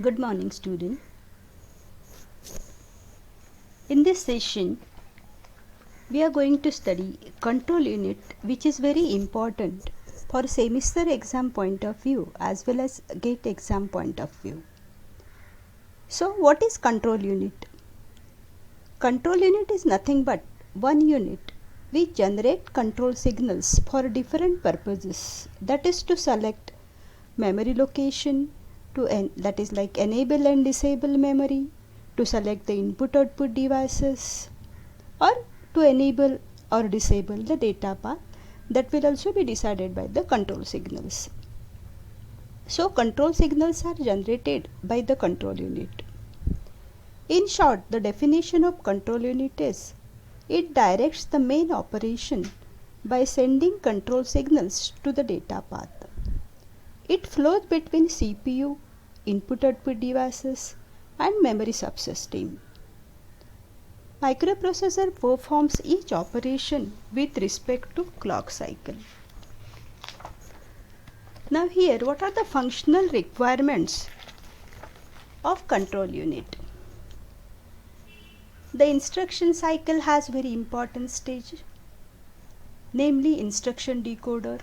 Good morning, student. In this session, we are going to study control unit, which is very important for semester exam point of view as well as gate exam point of view. So, what is control unit? Control unit is nothing but one unit which generate control signals for different purposes. That is to select memory location, that is like enable and disable memory, to select the input output devices, or to enable or disable the data path. That will also be decided by the control signals. So control signals are generated by the control unit. In short, the definition of control unit is it directs the main operation by sending control signals to the data path. It flows between CPU, input-output devices, and memory subsystem. Microprocessor performs each operation with respect to clock cycle. Now here, what are the functional requirements of control unit? The instruction cycle has very important stage, namely instruction decoder,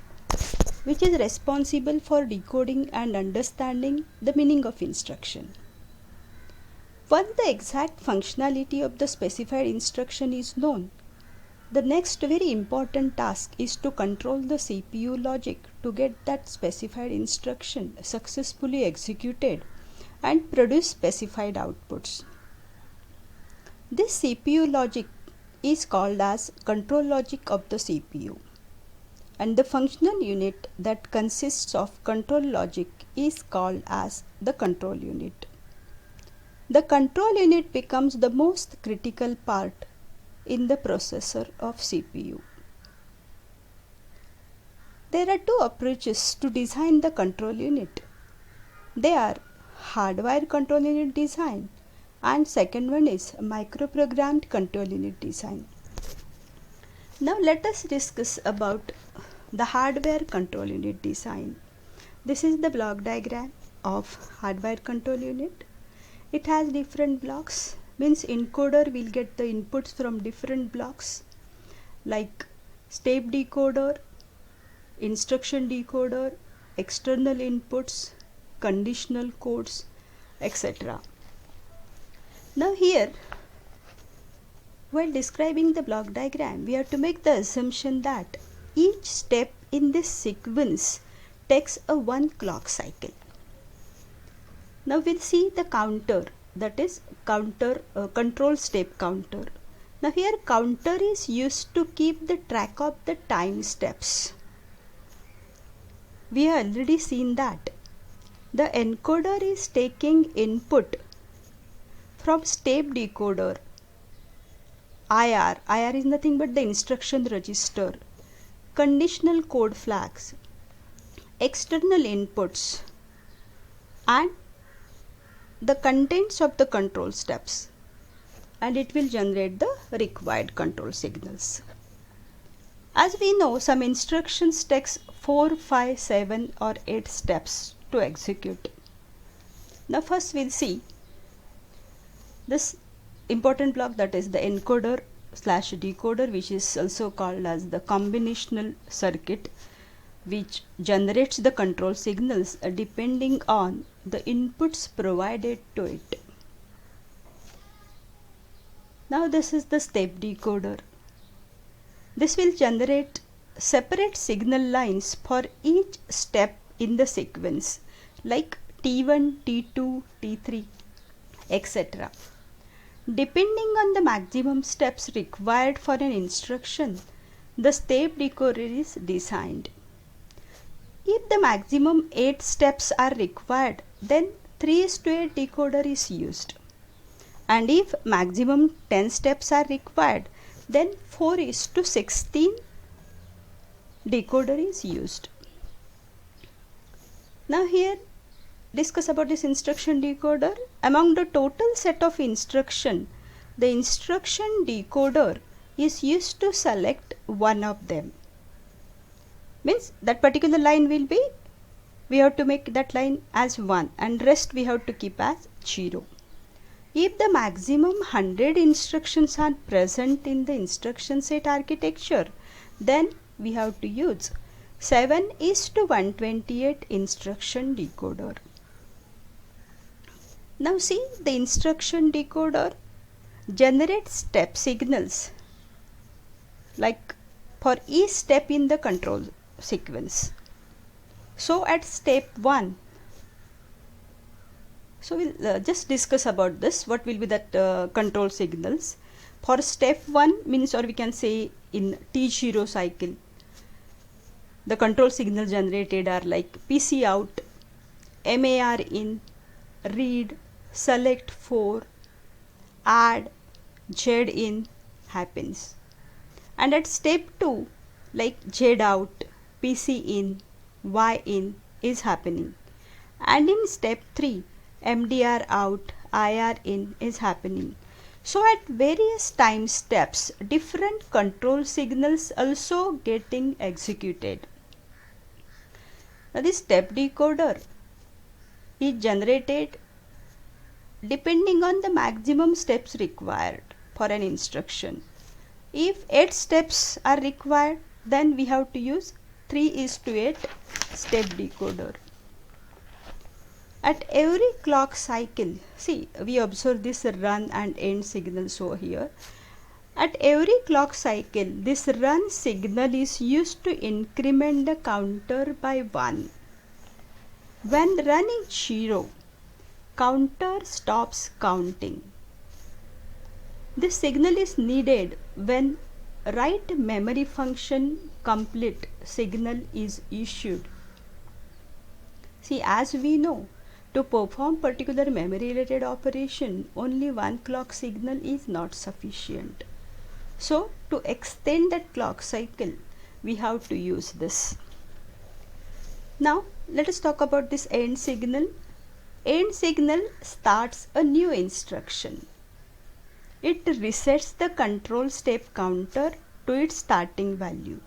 which is responsible for decoding and understanding the meaning of instruction. Once the exact functionality of the specified instruction is known, the next very important task is to control the CPU logic to get that specified instruction successfully executed and produce specified outputs. This CPU logic is called as control logic of the CPU. And the functional unit that consists of control logic is called as the control unit. The control unit becomes the most critical part in the processor of CPU. There are two approaches to design the control unit. They are hardwired control unit design and second one is microprogrammed control unit design. Now let us discuss about the hardware control unit design. This is the block diagram of hardware control unit. It has different blocks, means encoder will get the inputs from different blocks like step decoder, instruction decoder, external inputs, conditional codes, etc. Now here, while describing the block diagram, we have to make the assumption that each step in this sequence takes a one clock cycle. Now we'll see the counter, that is control step counter. Now here counter is used to keep the track of the time steps. We have already seen that the encoder is taking input from step decoder. IR is nothing but the instruction register, conditional code flags, external inputs, and the contents of the control steps, and it will generate the required control signals. As we know, some instructions takes 4, 5, 7 or 8 steps to execute. Now first we'll see this important block, that is the encoder / decoder, which is also called as the combinational circuit, which generates the control signals depending on the inputs provided to it. Now this is the step decoder. This will generate separate signal lines for each step in the sequence like T1, T2, T3, etc. Depending on the maximum steps required for an instruction, the step decoder is designed. If the maximum 8 steps are required, then 3:8 decoder is used. And if maximum 10 steps are required, then 4:16 decoder is used. Now here discuss about this instruction decoder. Among the total set of instruction, the instruction decoder is used to select one of them. Means that particular line will be we have to make that line as 1 and rest we have to keep as 0. If the maximum 100 instructions are present in the instruction set architecture, then we have to use 7:128 instruction decoder. Now see, the instruction decoder generates step signals like for each step in the control sequence. So at step 1, so we'll just discuss about this, what will be that control signals. For step 1 means, or we can say in T0 cycle, the control signals generated are like PC out, MAR in, read, select 4, add, Z in happens. And at step 2, like Z out, PC in, Y in is happening. And in step 3, MDR out, IR in is happening. So at various time steps, different control signals also getting executed. Now this step decoder is generated depending on the maximum steps required for an instruction. If 8 steps are required, then we have to use 3:8 step decoder. At every clock cycle, see, we observe this run and end signals over here. At every clock cycle, this run signal is used to increment the counter by 1. When run is 0, counter stops counting. This signal is needed when write memory function complete signal is issued. See, as we know, to perform particular memory related operation, only one clock signal is not sufficient. So to extend that clock cycle, we have to use this. Now let us talk about this end signal. End signal starts a new instruction. It resets the control step counter to its starting value.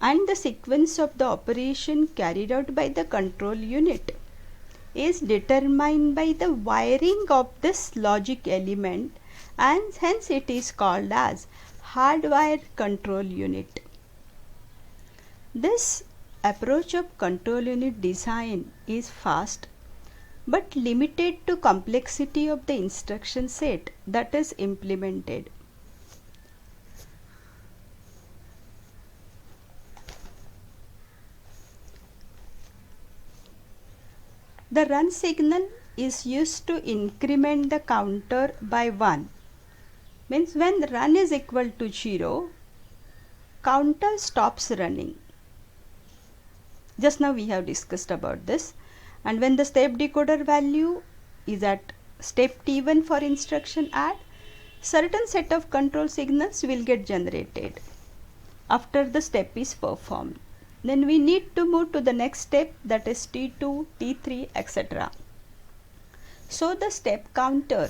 And the sequence of the operation carried out by the control unit is determined by the wiring of this logic element, and hence it is called as hardwired control unit. This approach of control unit design is fast but limited to complexity of the instruction set that is implemented. The run signal is used to increment the counter by 1. Means when run is equal to 0, counter stops running. Just now we have discussed about this. And when the step decoder value is at step T1 for instruction add, certain set of control signals will get generated after the step is performed. Then we need to move to the next step, that is T2, T3, etc. So the step counter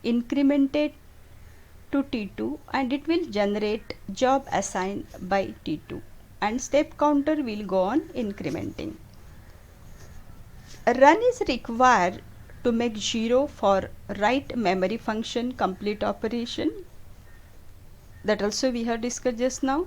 incremented to T2 and it will generate job assigned by T2, and step counter will go on incrementing. A run is required to make 0 for write memory function complete operation. That also we have discussed just now.